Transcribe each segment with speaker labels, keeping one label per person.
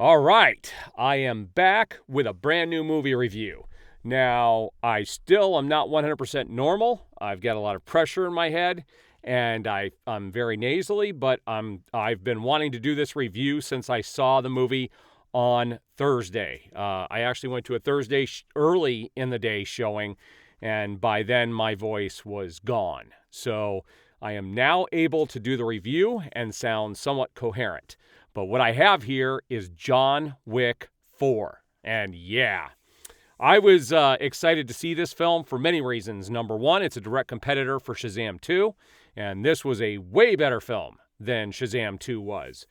Speaker 1: All right, I am back with a brand new movie review. Now, I still am not 100% normal. I've got a lot of pressure in my head, and I'm very nasally, but I've been wanting to do this review since I saw the movie on Thursday. I actually went to a Thursday early in the day showing, and by then my voice was gone. So I am now able to do the review and sound somewhat coherent. But what I have here is John Wick 4. And yeah, I was excited to see this film for many reasons. Number one, it's a direct competitor for Shazam 2. And this was a way better film than Shazam 2 was.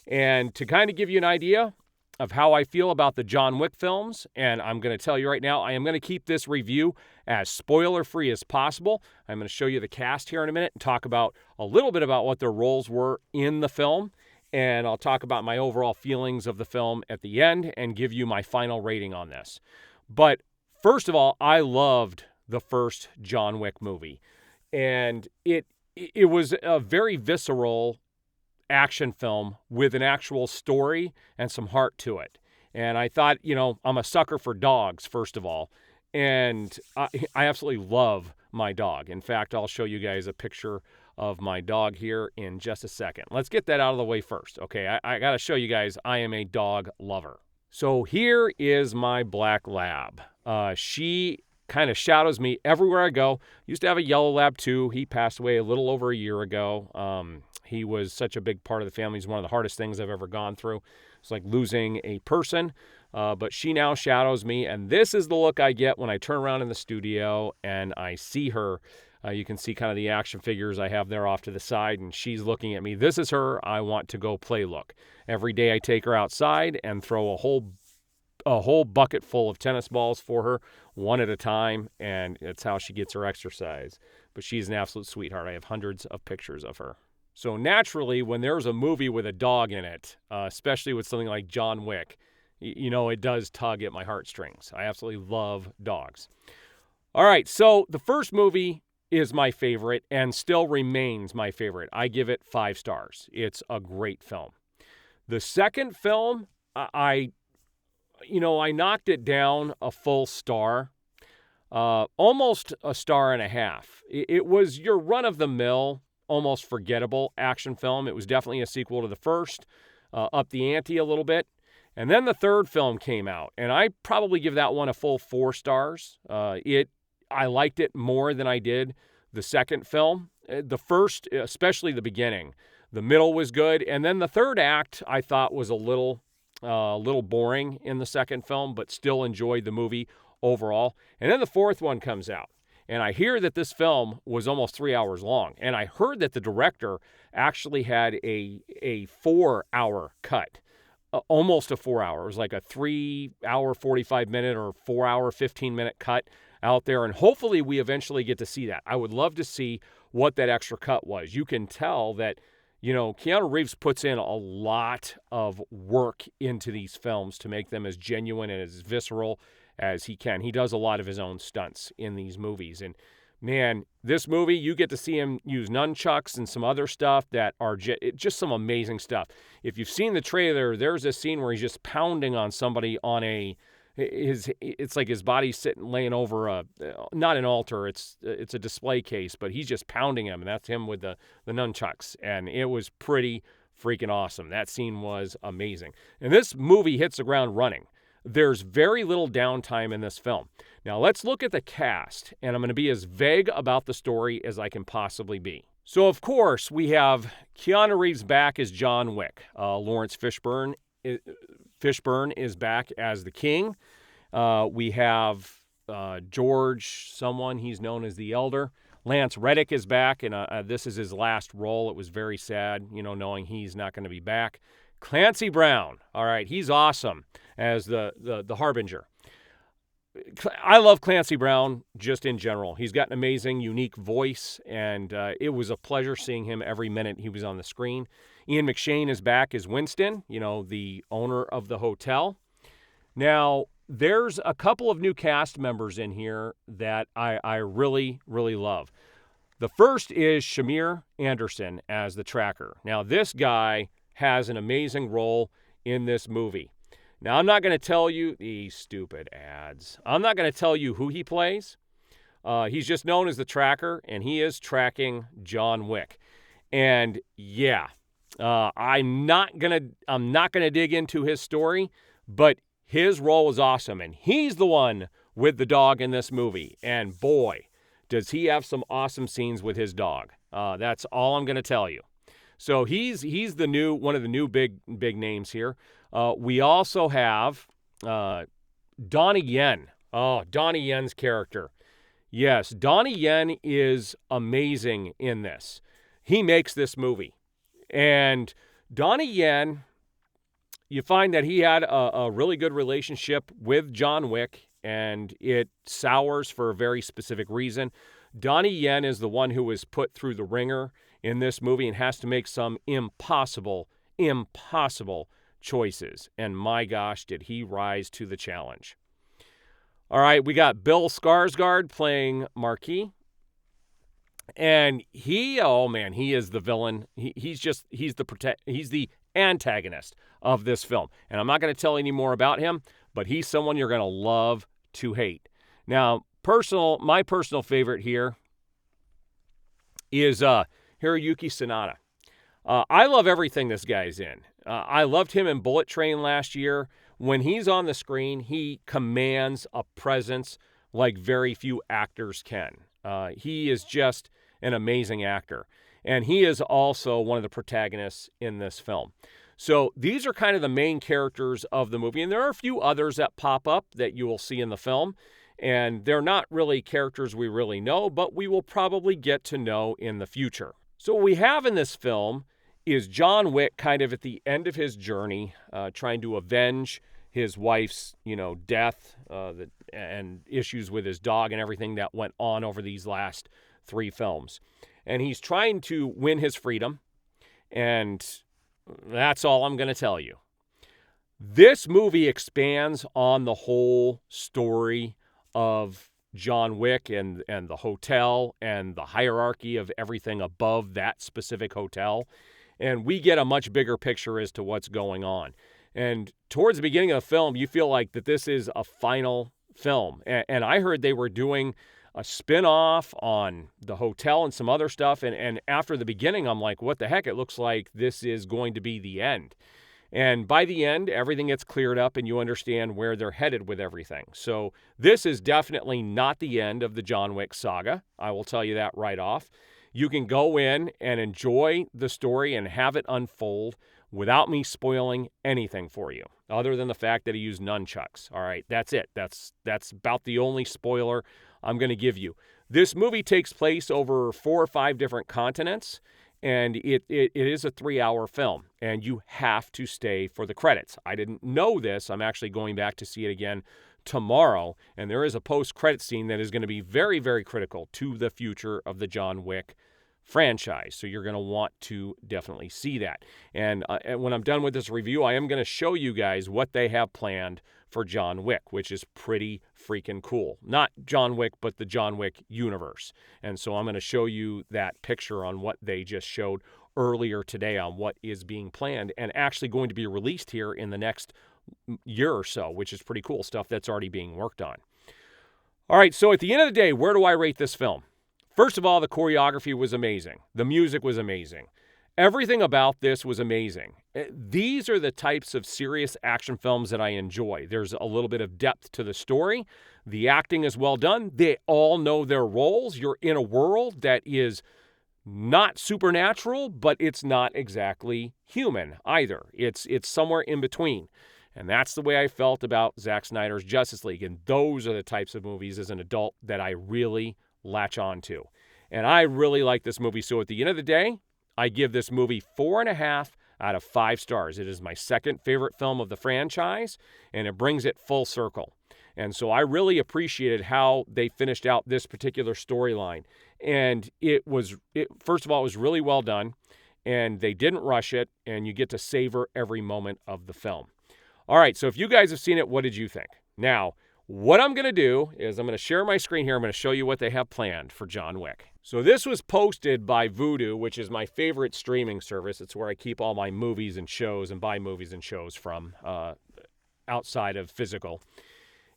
Speaker 1: And to kind of give you an idea of how I feel about the John Wick films, and I'm going to tell you right now, I am going to keep this review as spoiler-free as possible. I'm going to show you the cast here in a minute and talk about a little bit about what their roles were in the film. And I'll talk about my overall feelings of the film at the end and give you my final rating on this. But first of all, I loved the first John Wick movie. And it was a very visceral action film with an actual story and some heart to it. And I thought, I'm a sucker for dogs, first of all. And I absolutely love my dog. In fact, I'll show you guys a picture of my dog here in just a second. Let's get that out of the way first. Okay, I got to show you guys I am a dog lover. So here is my black lab. She kind of shadows me everywhere I go. Used to have a yellow lab too. He passed away a little over a year ago. He was such a big part of the family. He's one of the hardest things I've ever gone through. It's like losing a person. But she now shadows me, and this is the look I get when I turn around in the studio and I see her. You can see kind of the action figures I have there off to the side, and she's looking at me. This is her I want to go play look. Every day I take her outside and throw a whole bucket full of tennis balls for her, one at a time, and it's how she gets her exercise. But she's an absolute sweetheart. I have hundreds of pictures of her. So naturally, when there's a movie with a dog in it, especially with something like John Wick, it does tug at my heartstrings. I absolutely love dogs. All right, so the first movie is my favorite and still remains my favorite. I give it 5 stars. It's a great film. The second film, I knocked it down a full star, almost a star and a half. It was your run-of-the-mill, almost forgettable action film. It was definitely a sequel to the first, up the ante a little bit. And then the third film came out, and I probably give that one a full 4 stars. I liked it more than I did the second film. The first, especially the beginning. The middle was good, and then the third act I thought was a little boring in the second film, but still enjoyed the movie overall. And then the fourth one comes out, and I hear that this film was almost 3 hours long, and I heard that the director actually had a 4-hour cut. Almost a 4-hour. It was like a 3-hour, 45-minute or 4-hour, 15-minute cut out there. And hopefully we eventually get to see that. I would love to see what that extra cut was. You can tell that, Keanu Reeves puts in a lot of work into these films to make them as genuine and as visceral as he can. He does a lot of his own stunts in these movies. And man, this movie, you get to see him use nunchucks and some other stuff that are just some amazing stuff. If you've seen the trailer, there's a scene where he's just pounding on somebody on it's like his body's laying over not an altar, it's a display case, but he's just pounding him, and that's him with the nunchucks. And it was pretty freaking awesome. That scene was amazing. And this movie hits the ground running. There's very little downtime in this film. Now, let's look at the cast, and I'm going to be as vague about the story as I can possibly be. So, of course, we have Keanu Reeves back as John Wick. Lawrence Fishburne is back as the King. We have George, he's known as the Elder. Lance Reddick is back, and this is his last role. It was very sad, knowing he's not going to be back. Clancy Brown, all right, he's awesome as the Harbinger. I love Clancy Brown just in general. He's got an amazing, unique voice, and it was a pleasure seeing him every minute he was on the screen. Ian McShane is back as Winston, the owner of the hotel. Now, there's a couple of new cast members in here that I really, really love. The first is Shamir Anderson as the tracker. Now, this guy has an amazing role in this movie. Now, I'm not going to tell you these stupid ads. I'm not going to tell you who he plays. He's just known as the Tracker, and he is tracking John Wick. And yeah, I'm not gonna dig into his story, but his role was awesome, and he's the one with the dog in this movie. And boy, does he have some awesome scenes with his dog. That's all I'm gonna tell you. So he's one of the new big names here. We also have Donnie Yen. Oh, Donnie Yen's character. Yes, Donnie Yen is amazing in this. He makes this movie. And Donnie Yen, you find that he had a really good relationship with John Wick, and it sours for a very specific reason. Donnie Yen is the one who was put through the ringer in this movie and has to make some impossible choices. And my gosh, did he rise to the challenge. All right, we got Bill Skarsgård playing Marquis. And he is the villain. He's the antagonist of this film. And I'm not going to tell any more about him, but he's someone you're going to love to hate. Now, my personal favorite here is Hiroyuki Sanada. I love everything this guy's in. I loved him in Bullet Train last year. When he's on the screen, he commands a presence like very few actors can. He is just an amazing actor. And he is also one of the protagonists in this film. So these are kind of the main characters of the movie. And there are a few others that pop up that you will see in the film. And they're not really characters we really know, but we will probably get to know in the future. So what we have in this film is John Wick kind of at the end of his journey, trying to avenge his wife's, death and issues with his dog and everything that went on over these last 3 films. And he's trying to win his freedom, and that's all I'm going to tell you. This movie expands on the whole story of John Wick and the hotel and the hierarchy of everything above that specific hotel. And we get a much bigger picture as to what's going on. And towards the beginning of the film, you feel like that this is a final film. And I heard they were doing a spin-off on the hotel and some other stuff. And after the beginning, I'm like, what the heck? It looks like this is going to be the end. And by the end, everything gets cleared up and you understand where they're headed with everything. So this is definitely not the end of the John Wick saga. I will tell you that right off. You can go in and enjoy the story and have it unfold without me spoiling anything for you, other than the fact that he used nunchucks. All right, that's it. That's about the only spoiler I'm going to give you. This movie takes place over 4 or 5 different continents, and it is a 3-hour film, and you have to stay for the credits. I didn't know this. I'm actually going back to see it again tomorrow, and there is a post-credit scene that is going to be very, very critical to the future of the John Wick franchise. So you're going to want to definitely see that. And when I'm done with this review, I am going to show you guys what they have planned for John Wick, which is pretty freaking cool. Not John Wick, but the John Wick universe. And so I'm going to show you that picture on what they just showed earlier today on what is being planned and actually going to be released here in the next year or so, which is pretty cool stuff that's already being worked on. All right, so at the end of the day, where do I rate this film? First of all, the choreography was amazing. The music was amazing. Everything about this was amazing. These are the types of serious action films that I enjoy. There's a little bit of depth to the story. The acting is well done. They all know their roles. You're in a world that is not supernatural, but it's not exactly human either. It's somewhere in between. And that's the way I felt about Zack Snyder's Justice League. And those are the types of movies as an adult that I really latch on to. And I really like this movie. So at the end of the day, I give this movie 4.5 out of 5 stars. It is my second favorite film of the franchise, and it brings it full circle. And so I really appreciated how they finished out this particular storyline. And first of all, it was really well done, and they didn't rush it, and you get to savor every moment of the film. All right, so if you guys have seen it, what did you think? Now, what I'm going to do is I'm going to share my screen here. I'm going to show you what they have planned for John Wick. So this was posted by Vudu, which is my favorite streaming service. It's where I keep all my movies and shows and buy movies and shows from. outside of physical.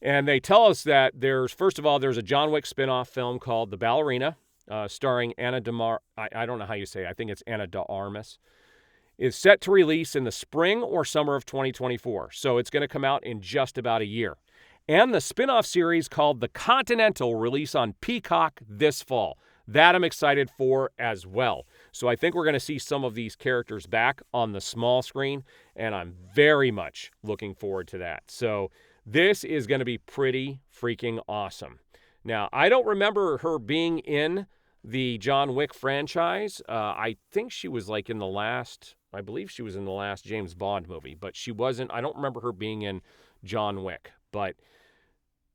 Speaker 1: And they tell us that first of all, there's a John Wick spin-off film called The Ballerina, starring Anna I don't know how you say it. I think it's Anna de Armas. Is set to release in the spring or summer of 2024. So it's going to come out in just about a year. And the spin-off series called The Continental release on Peacock this fall. That I'm excited for as well. So I think we're going to see some of these characters back on the small screen, and I'm very much looking forward to that. So this is going to be pretty freaking awesome. Now, I don't remember her being in the John Wick franchise. I think she was like in the last, I believe she was in the last James Bond movie, but she wasn't, I don't remember her being in John Wick, but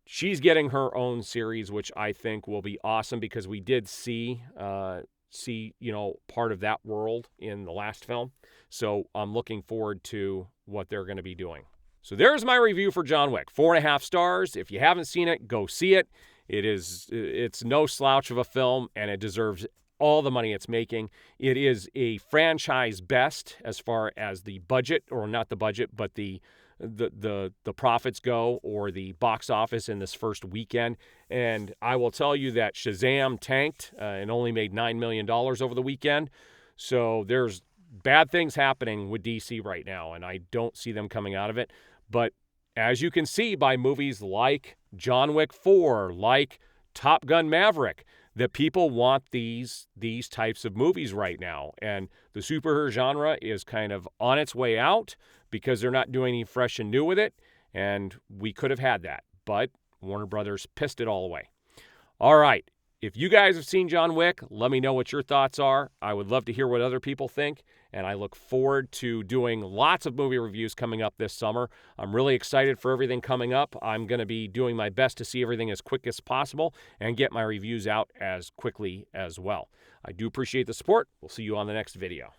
Speaker 1: she's getting her own series, which I think will be awesome because we did see, part of that world in the last film. So I'm looking forward to what they're going to be doing. So there's my review for John Wick. 4.5 stars. If you haven't seen it, go see it. It's no slouch of a film, and it deserves all the money it's making. It is a franchise best as far as the budget, or not the budget, but the profits go, or the box office in this first weekend. And I will tell you that Shazam tanked and only made $9 million over the weekend. So there's bad things happening with DC right now, and I don't see them coming out of it. But as you can see by movies like John Wick 4, like Top Gun Maverick, that people want these types of movies right now. And the superhero genre is kind of on its way out because they're not doing anything fresh and new with it. And we could have had that, but Warner Brothers pissed it all away. All right. If you guys have seen John Wick, let me know what your thoughts are. I would love to hear what other people think, and I look forward to doing lots of movie reviews coming up this summer. I'm really excited for everything coming up. I'm going to be doing my best to see everything as quick as possible and get my reviews out as quickly as well. I do appreciate the support. We'll see you on the next video.